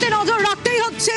মুহূর্তে নজর রাখতেই হচ্ছে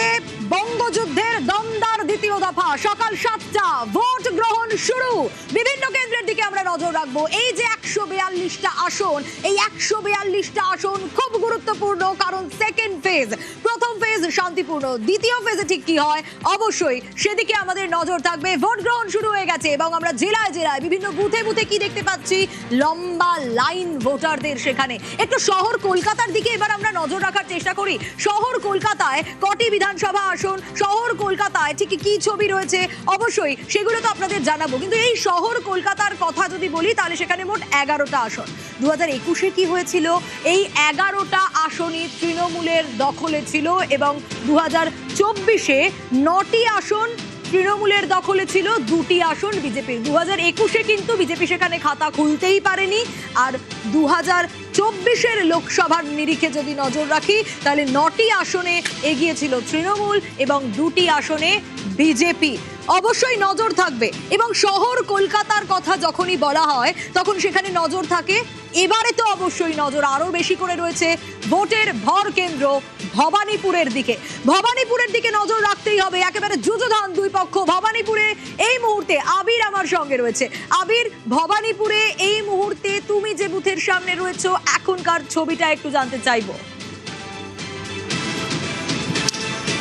বঙ্গযুদ্ধের দমদার দ্বিতীয় দফা। সকাল 7টা ভোট গ্রহণ শুরু। বিভিন্ন কেন্দ্রের দিকে আমরা নজর রাখবো। এই যে 142টা আসন, এই 142টা আসন খুব গুরুত্বপূর্ণ, কারণ সেকেন্ড ফেজ, প্রথম ফেজ শান্তিপূর্ণ, দ্বিতীয় ফেজে ঠিক কি হয় অবশ্যই সেদিকে আমাদের নজর থাকবে। ভোট গ্রহণ শুরু হয়ে গেছে এবং আমরা জেলায় জেলায় বিভিন্ন বুথে বুথে কি দেখতে পাচ্ছি, লম্বা লাইন ভোটারদের। সেখানে একটু শহর কলকাতার দিকে এবার আমরা নজর রাখার চেষ্টা করি। শহর কলকাতায় কটি বিধানসভা আসন, শহর কলকাতায় ঠিক কি ছবি রয়েছে অবশ্যই সেগুলো তো আপনাদের জানাবো, কিন্তু এই শহর কলকাতার কথা যদি বলি তাহলে সেখানে মোট 11টা আসন। 2021-এ কি হয়েছিল, এই 11টা আসনই তৃণমূলের দখলে ছিল এবং 2024-এ 9টি আসন তৃণমূলের দখলে ছিল, 2টি আসন বিজেপির। 2021-এ কিন্তু বিজেপি সেখানে খাতা খুলতেই পারেনি। আর 2024-এর লোকসভার নিরিখে যদি নজর রাখি তাহলে 9টি আসনে এগিয়েছিল তৃণমূল এবং 2টি আসনে বিজেপি। অবশ্যই নজর থাকবে। এবং শহর কলকাতার কথা যখনই বলা হয় তখন সেখানে নজর থাকে। এবারে তো অবশ্যই নজর আরো বেশি করে রয়েছে ভোটের ভর কেন্দ্র ভবানীপুরের দিকে। ভবানীপুরের দিকে নজর রাখতেই হবে, একেবারে যুযুধান দুই পক্ষ। ভবানীপুরে এই মুহূর্তে আবির আমার সঙ্গে রয়েছে। আবির, ভবানীপুরে এই মুহূর্তে তুমি যে বুথের সামনে রয়েছো, এখনকার ছবিটা একটু জানতে চাইবো।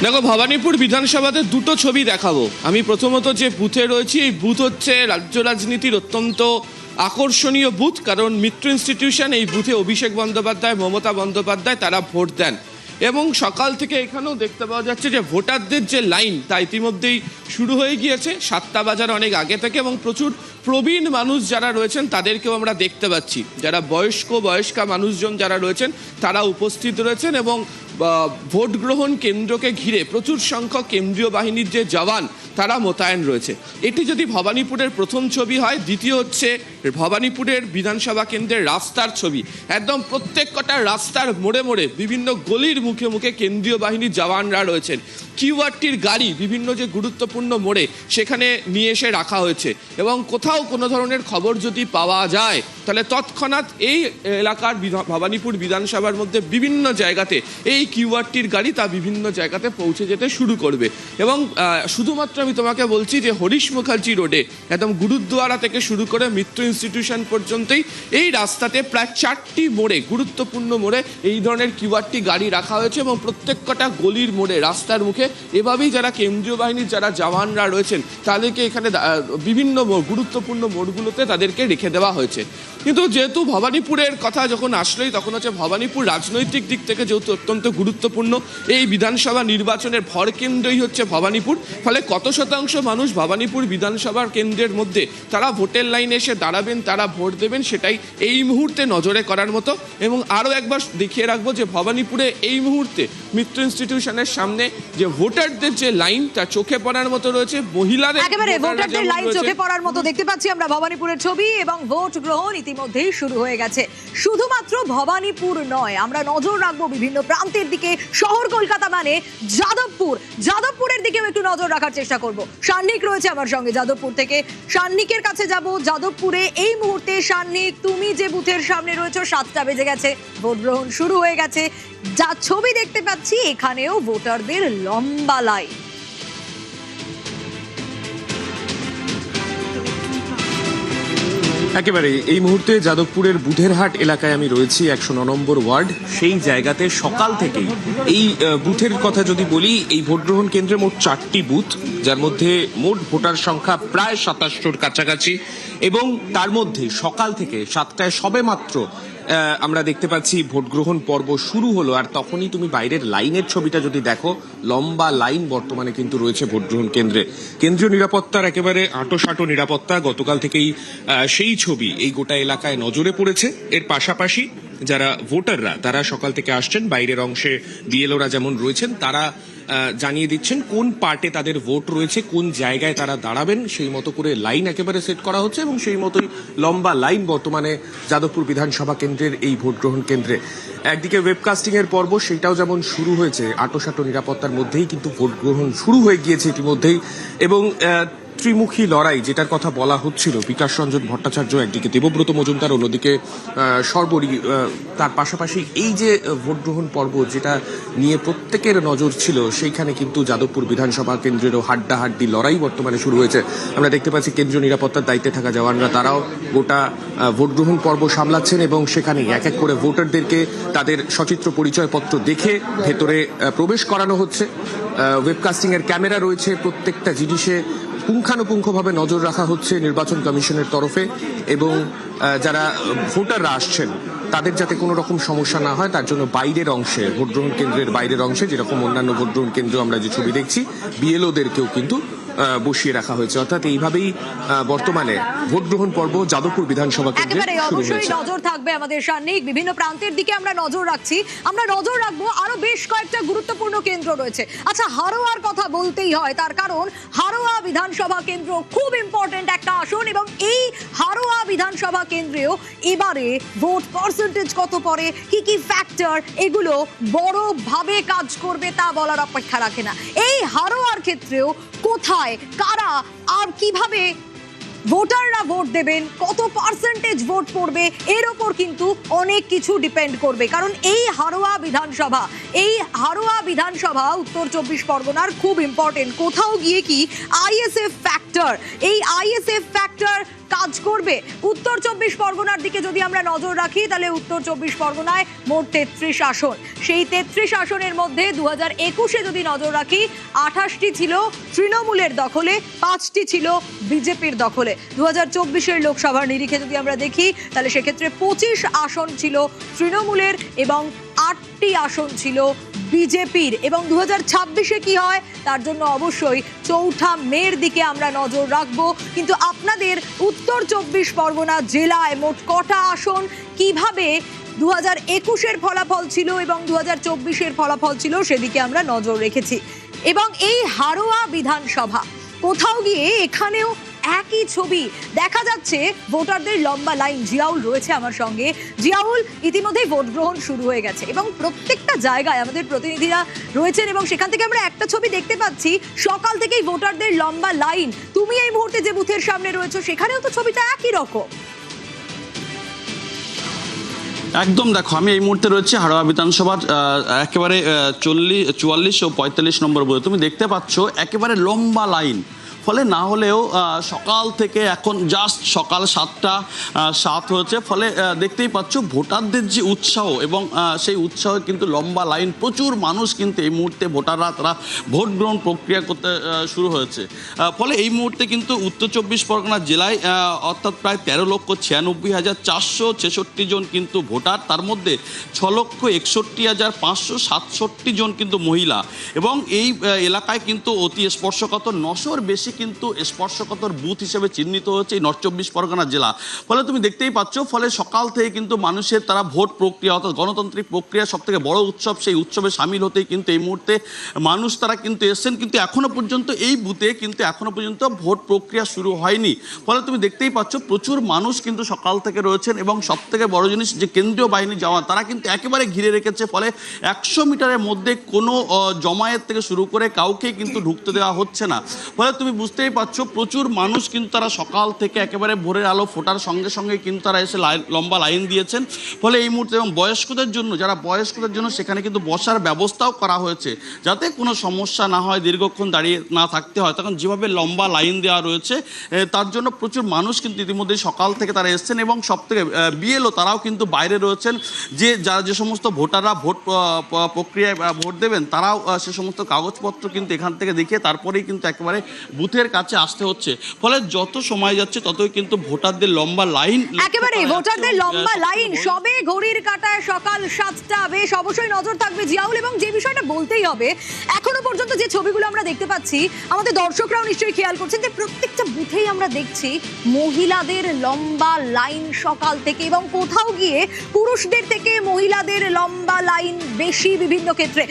দেখো, ভবানীপুর বিধানসভাতে দুটো ছবি দেখাবো। আমি প্রথমত যে বুথে রয়েছি, এই বুথ হচ্ছে রাজ্য রাজনীতির অত্যন্ত আকর্ষণীয় বুথ, কারণ মিত্র ইনস্টিটিউশন, এই বুথে অভিষেক বন্দ্যোপাধ্যায়, মমতা বন্দ্যোপাধ্যায় তারা ভোট দেন। এবং সকাল থেকে এখানেও দেখতে পাওয়া যাচ্ছে যে ভোটারদের যে লাইন তা ইতিমধ্যেই শুরু হয়ে গিয়েছে 7টা বাজার অনেক আগে থেকে, এবং প্রচুর প্রবীণ মানুষ যারা রয়েছেন তাদেরকেও আমরা দেখতে পাচ্ছি। যারা বয়স্কা মানুষজন যারা রয়েছেন তারা উপস্থিত রয়েছেন এবং ভোট গ্রহণ কেন্দ্রকে ঘিরে প্রচুর সংখ্যক কেন্দ্রীয় বাহিনীর যে জওয়ান তারা মোতায়েন রয়েছে। এটি যদি ভবানীপুরের প্রথম ছবি হয়, দ্বিতীয় হচ্ছে ভবানীপুরের বিধানসভা কেন্দ্রের রাস্তার ছবি। একদম প্রত্যেক কটা রাস্তার মোড়ে মোড়ে বিভিন্ন গলির মুখে মুখে কেন্দ্রীয় বাহিনীর জওয়ানরা রয়েছেন। কিউআরটির গাড়ি বিভিন্ন যে গুরুত্বপূর্ণ মোড়ে সেখানে নিয়ে এসে রাখা হয়েছে এবং কোথাও কোনো ধরনের খবর যদি পাওয়া যায় তাহলে তৎক্ষণাৎ এই এলাকার ভবানীপুর বিধানসভার মধ্যে বিভিন্ন জায়গাতে এই কিউআরটির গাড়ি তা বিভিন্ন জায়গাতে পৌঁছে যেতে শুরু করবে। এবং শুধুমাত্র আমি তোমাকে বলছি যে হরিশ মুখার্জি রোডে একদম গুরুদ্বারা থেকে শুরু করে মিত্র ইনস্টিটিউশন পর্যন্তই এই রাস্তাতে প্রায় 4টি মোড়ে, গুরুত্বপূর্ণ মোড়ে এই ধরনের কিউআরটি গাড়ি রাখা হয়েছে এবং প্রত্যেক কটা গলির মোড়ে, রাস্তার মুখে এভাবেই যারা কেন্দ্রীয় বাহিনীর যারা জওয়ানরা রয়েছেন তাদেরকে এখানে বিভিন্ন গুরুত্বপূর্ণ মোড়গুলোতে তাদেরকে রেখে দেওয়া হয়েছে। কিন্তু যেহেতু ভবানীপুরের কথা যখন আসলেই তখন হচ্ছে ভবানীপুর রাজনৈতিক দিক থেকে যেহেতু অত্যন্ত গুরুত্বপূর্ণ, এই বিধানসভা নির্বাচনের ভর কেন্দ্রই হচ্ছে ভবানীপুর। ফলে কত শতাংশ মানুষ ভবানীপুর বিধানসভার কেন্দ্রের মধ্যে তারা ভোটের লাইনে এসে দাঁড়াবেন, তারা ভোট দেবেন, সেটাই এই মুহূর্তে নজরে করার মতো। এবং আরও একবার দেখিয়ে রাখবো যে ভবানীপুরে এই মুহূর্তে মিত্র ইনস্টিটিউশনের সামনে যে ভোটারদের যে লাইন তা চোখে পড়ার মতো রয়েছে। মহিলাদের একেবারে ভোটারদের লাইন চোখে পড়ার মতো দেখতে পাচ্ছি আমরা ভবানীপুরের ছবি। এবং ভোট গ্রহণ ইতিমধ্যেই শুরু হয়ে গেছে। শুধুমাত্র ভবানীপুর নয়, আমরা নজর রাখবো বিভিন্ন প্রান্তের দিকে। শহর কলকাতা মানে যাদবপুরের দিকেও একটু নজর রাখার চেষ্টা করব। সান্নিক রয়েছে আমার সঙ্গে যাদবপুর থেকে। সান্নিকের কাছে যাব। যাদবপুরে এই মুহূর্তে সান্নিক, তুমি যে বুথের সামনে রয়েছে, 7টা বেজে গেছে, ভোট গ্রহণ শুরু হয়ে গেছে। যা ছবি দেখতে পাচ্ছি এখানেও ভোটারদের লম্বা লাইন। একেবারে এই মুহূর্তে যাদবপুরের বুধেরহাট এলাকায় আমি রয়েছি, 109 নম্বর ওয়ার্ড। সেই জায়গাতে সকাল থেকেই এই বুথের কথা যদি বলি, এই ভোট গ্রহণ কেন্দ্রে মোট 4টি বুথ, যার মধ্যে মোট ভোটার সংখ্যা প্রায় 2700-র কাছাকাছি। এবং তার মধ্যে সকাল থেকে 7টায় সবে মাত্র আমরা দেখতে পাচ্ছি ভোট গ্রহণ পর্ব শুরু হলো। আর তখনই তুমি বাইরের লাইনের ছবিটা যদি দেখো, লম্বা লাইন বর্তমানে কিন্তু রয়েছে ভোট গ্রহণ কেন্দ্রে। কেন্দ্রীয় নিরাপত্তার একেবারে আঁটোসাঁটো নিরাপত্তা, গতকাল থেকেই সেই ছবি এই গোটা এলাকায় নজরে পড়েছে। এর পাশাপাশি যারা ভোটাররা তারা সকাল থেকে আসছেন, বাইরের অংশে বিএলওরা যেমন রয়েছেন তারা জানিয়ে দিচ্ছেন কোন পার্টে তাদের ভোট রয়েছে, কোন জায়গায় তারা দাঁড়াবেন, সেই মতো করে লাইন একেবারে সেট করা হচ্ছে। এবং সেই মতোই লম্বা লাইন বর্তমানে যাদবপুর বিধানসভা কেন্দ্রের এই ভোট গ্রহণ কেন্দ্রে। একদিকে ওয়েবকাস্টিং এর পর্ব সেটাও যেমন শুরু হয়েছে, আঁটোসাঁটো নিরাপত্তার মধ্যেই কিন্তু ভোট গ্রহণ শুরু হয়ে গিয়েছে ইতিমধ্যেই। এবং ত্রিমুখী লড়াই যেটার কথা বলা হচ্ছিল, বিকাশ রঞ্জন ভট্টাচার্য একদিকে, দেবব্রত মজুমদার অন্যদিকে সর্বরী, তার পাশাপাশি এই যে ভোট গ্রহণ পর্ব যেটা নিয়ে প্রত্যেকের নজর ছিল, সেইখানে কিন্তু যাদবপুর বিধানসভা কেন্দ্রেরও হাড্ডাহাড্ডি লড়াই বর্তমানে শুরু হয়েছে। আমরা দেখতে পাচ্ছি কেন্দ্রীয় নিরাপত্তার দায়িত্বে থাকা জওয়ানরা তারাও গোটা ভোট গ্রহণ পর্ব সামলাচ্ছেন এবং সেখানে এক এক করে ভোটারদেরকে তাদের সচিত্র পরিচয়পত্র দেখে ভেতরে প্রবেশ করানো হচ্ছে। ওয়েবকাস্টিং এর ক্যামেরা রয়েছে, প্রত্যেকটা জিনিসে পুঙ্খানুপুঙ্খভাবে নজর রাখা হচ্ছে নির্বাচন কমিশনের তরফে, এবং যারা ভোটাররা আসছেন তাদের যাতে কোনো রকম সমস্যা না হয় তার জন্য বাইরের অংশে, ভোট গ্রহণ কেন্দ্রের বাইরের অংশে, যেরকম অন্যান্য ভোট গ্রহণ কেন্দ্র আমরা যে ছবি দেখছি, বিএলওদেরকেও কিন্তু বসিয়ে রাখা হয়েছে। অর্থাৎ এইভাবেই বর্তমানে ভোট গ্রহণ পর্ব যাদবপুর বিধানসভা কেন্দ্রে একেবারে শুরু অবশ্যই হয়েছে। নজর থাকবে আমাদের সান্নিক, বিভিন্ন প্রান্তের দিকে আমরা নজর রাখছি। আমরা নজর রাখবো আরো বেশ কয়েকটা গুরুত্বপূর্ণ কেন্দ্র রয়েছে। আচ্ছা, হারোয়ার কথা বলতেই হয়, তার কারণ হারোয়া বিধানসভা কেন্দ্র খুব ইম্পর্টেন্ট একটা আসন, এবং এই হারোয়া বিধানসভা কেন্দ্রেও এবারে ভোট পার্সেন্টেজ কত পড়ে, কি কি ফ্যাক্টর, এগুলো বড়ভাবে কাজ করবে তা বলার অপেক্ষা রাখে না। এই হারোয়ার ক্ষেত্রেও কোথায়, কারা আর কিভাবে ভোটাররা ভোট দেবেন, কত পার্সেন্টেজ ভোট পড়বে, এর ওপর কিন্তু অনেক কিছু ডিপেন্ড করবে। কারণ এই হারোয়া বিধানসভা উত্তর 24 পরগনার খুব ইম্পর্টেন্ট। কোথাও গিয়ে কি আইএসএফ ফ্যাক্টর, এই আইএসএফ ফ্যাক্টর কাজ করবে। উত্তর 24 পরগনার দিকে যদি আমরা নজর রাখি, তাহলে উত্তর 24 পরগনায় মোট 33 আসন। সেই 33 আসনের মধ্যে 2021-এ যদি নজর রাখি, 28টি ছিল তৃণমূলের দখলে, 5টি ছিল বিজেপির দখলে। 2024-এর লোকসভার নিরিখে যদি আমরা দেখি, তাহলে সেক্ষেত্রে 25 আসন ছিল তৃণমূলের এবং 8টি আসন ছিল বিজেপির। এবং 2026-এ কি হয় তার জন্য অবশ্যই 4 মের দিকে আমরা নজর রাখবো। কিন্তু আপনাদের উত্তর 24 পরগনা জেলায় মোট কটা আসন, কিভাবে 2021-এর ফলাফল ছিল এবং 2024-এর ফলাফল ছিল, সেদিকে আমরা নজর রেখেছি। এবং এই হারোয়া বিধানসভা কোথাও গিয়ে এখানেও একই ছবি দেখা যাচ্ছে, ভোটারদের লম্বা লাইন। জিয়াউল রয়েছে আমার সঙ্গে। জিয়াউল, ইতিমধ্যেই ভোট গ্রহণ শুরু হয়ে গেছে এবং প্রত্যেকটা জায়গায় আমাদের প্রতিনিধিরা রয়েছেন, এবং সেখান থেকে আমরা একটা ছবি দেখতে পাচ্ছি, সকাল থেকেই ভোটারদের লম্বা লাইন। তুমি এই মুহূর্তে যে বুথের সামনে রয়েছো, সেখানেও তো ছবিটা একই রকম। একদম, দেখো আমি এই মুহূর্তে রয়েছে হারোয়া বিধানসভার একেবারে 44 ও 45 নম্বর বুথে। তুমি দেখতে পাচ্ছ একেবারে লম্বা লাইন। ফলে না হলেও সকাল থেকে এখন জাস্ট সকাল 7টা 7 হয়েছে, ফলে দেখতেই পাচ্ছ ভোটারদের যে উৎসাহ, এবং সেই উৎসাহে কিন্তু লম্বা লাইন, প্রচুর মানুষ কিন্তু এই মুহূর্তে ভোটাররা তারা ভোট গ্রহণ প্রক্রিয়া করতে শুরু হয়েছে। ফলে এই মুহূর্তে কিন্তু উত্তর 24 পরগনা জেলায় অর্থাৎ প্রায় 13,96,466 জন কিন্তু ভোটার, তার মধ্যে 6,61,567 জন কিন্তু মহিলা, এবং এই এলাকায় কিন্তু অতি স্পর্শকাতর 900-র বেশি কিন্তু স্পর্শকাতর বুথ হিসেবে চিহ্নিত হচ্ছে এই নর্থ 24 পরগনা জেলা। ফলে তুমি দেখতেই পাচ্ছ, ফলে সকাল থেকে কিন্তু মানুষের তারা ভোট প্রক্রিয়া অর্থাৎ গণতান্ত্রিক প্রক্রিয়া সব থেকে বড় উৎসব, সেই উৎসবে সামিল হতেই কিন্তু এই মুহূর্তে মানুষ তারা কিন্তু এসছেন। কিন্তু এখনো পর্যন্ত এই বুথে কিন্তু এখনো পর্যন্ত ভোট প্রক্রিয়া শুরু হয়নি। ফলে তুমি দেখতেই পাচ্ছ প্রচুর মানুষ কিন্তু সকাল থেকে রয়েছেন, এবং সব থেকে বড় জিনিস যে কেন্দ্রীয় বাহিনী জওয়ান তারা কিন্তু একেবারে ঘিরে রেখেছে। ফলে 100 মিটারের মধ্যে কোনো জমায়েত থেকে শুরু করে কাউকে কিন্তু ঢুকতে দেওয়া হচ্ছে না। ফলে তুমি বুঝতেই পারছো প্রচুর মানুষ কিন্তু তারা সকাল থেকে একেবারে ভোরের আলো ফোটার সঙ্গে সঙ্গে কিন্তু তারা এসে লম্বা লাইন দিয়েছেন। ফলে এই মুহূর্তে, এবং বয়স্কদের জন্য, যারা বয়স্কদের জন্য সেখানে কিন্তু বসার ব্যবস্থাও করা হয়েছে, যাতে কোনো সমস্যা না হয়, দীর্ঘক্ষণ দাঁড়িয়ে না থাকতে হয়। তখন যেভাবে লম্বা লাইন দেওয়া রয়েছে, তার জন্য প্রচুর মানুষ কিন্তু ইতিমধ্যে সকাল থেকে তারা এসছেন, এবং সব থেকে বিএলও তারাও কিন্তু বাইরে রয়েছেন, যে সমস্ত ভোটাররা ভোট প্রক্রিয়ায় ভোট দেবেন, তারাও সে সমস্ত কাগজপত্র কিন্তু এখান থেকে দেখিয়ে তারপরেই কিন্তু একেবারে বুথের কাছে আসতে হচ্ছে। ফলে যত সময় যাচ্ছে ততই কিন্তু ভোটারদের লম্বা লাইন, একেবারে ভোটারদের লম্বা লাইন। সবে ঘড়ির কাঁটায় সকাল 7টা। বেশ, অবশ্যই নজর থাকবে জিয়াউল। এবং যে বিষয়টা বলতেই হবে, এখনো পর্যন্ত যে ছবিগুলো আমরা দেখতে পাচ্ছি, আমাদের দর্শকরাও নিশ্চয়ই খেয়াল করছেন যে প্রত্যেকটা বুথেই আমরা দেখছি মহিলাদের লম্বা লাইন সকাল থেকে, এবং কোথাও গিয়ে পুরুষদের থেকে মহিলাদের লম্বা লাইন বেশি বিভিন্ন ক্ষেত্রে।